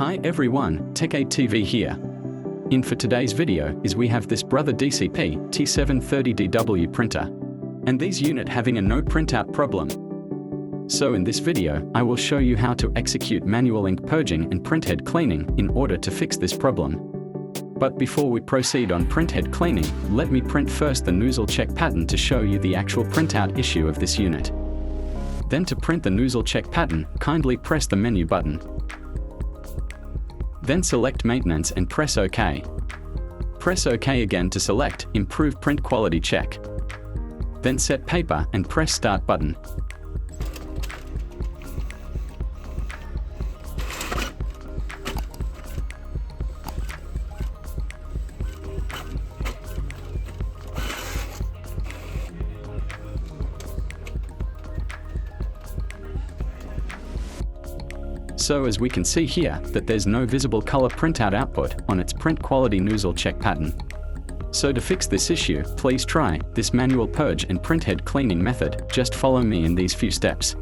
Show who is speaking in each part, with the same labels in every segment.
Speaker 1: Hi everyone, TechATV here. In for today's video is we have this Brother DCP-T730DW printer, and these unit having a no printout problem. So in this video, I will show you how to execute manual ink purging and printhead cleaning in order to fix this problem. But before we proceed on printhead cleaning, let me print first the nozzle check pattern to show you the actual printout issue of this unit. Then to print the nozzle check pattern, kindly press the menu button. Then select maintenance and press OK. Press OK again to select improve print quality check. Then set paper and press start button. So as we can see here, that there's no visible color printout output on its print quality nozzle check pattern. So to fix this issue, please try this manual purge and printhead cleaning method. Just follow me in these few steps.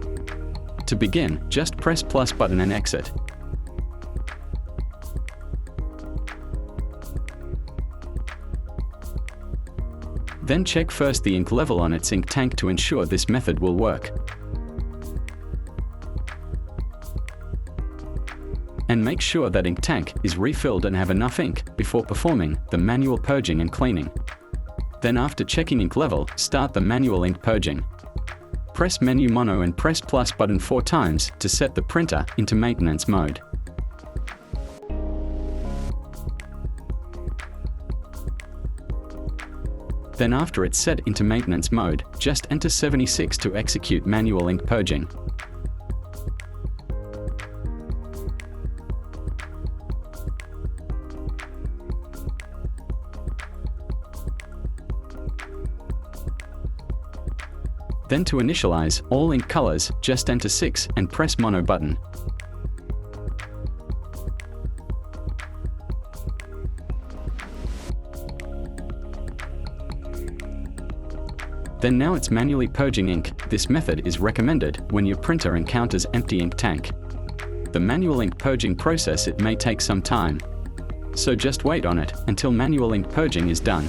Speaker 1: To begin, just press plus button and exit. Then check first the ink level on its ink tank to ensure this method will work. And make sure that ink tank is refilled and have enough ink before performing the manual purging and cleaning. Then after checking ink level, start the manual ink purging. Press menu mono and press plus button 4 times to set the printer into maintenance mode. Then after it's set into maintenance mode, just enter 76 to execute manual ink purging. Then to initialize all ink colors, just enter 6 and press mono button. Then now it's manually purging ink. This method is recommended when your printer encounters empty ink tank. The manual ink purging process, it may take some time. So just wait on it until manual ink purging is done.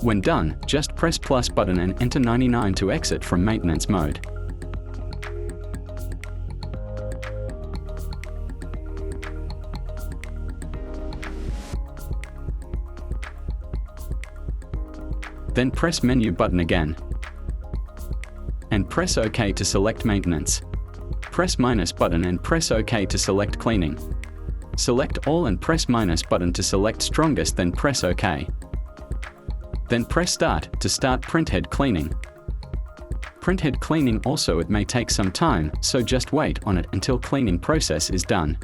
Speaker 1: When done, just press plus button and enter 99 to exit from maintenance mode. Then press menu button again. And press OK to select maintenance. Press minus button and press OK to select cleaning. Select all and press minus button to select strongest, then press OK. Then press start to start printhead cleaning. Printhead cleaning also it may take some time, so just wait on it until cleaning process is done.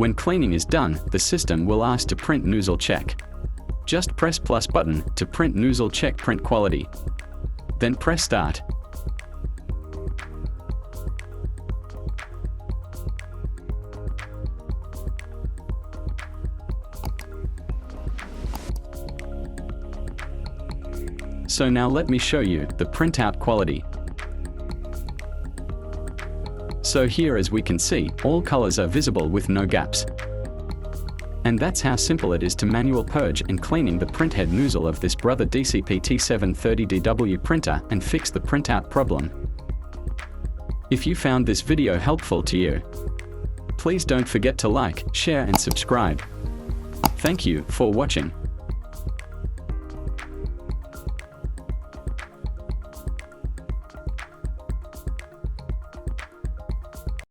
Speaker 1: When cleaning is done, the system will ask to print nozzle check. Just press plus button to print nozzle check print quality. Then press start. So now let me show you the printout quality. So here, as we can see, all colors are visible with no gaps. And that's how simple it is to manual purge and cleaning the printhead nozzle of this Brother DCP-T730DW printer and fix the printout problem. If you found this video helpful to you, please don't forget to like, share and subscribe. Thank you for watching.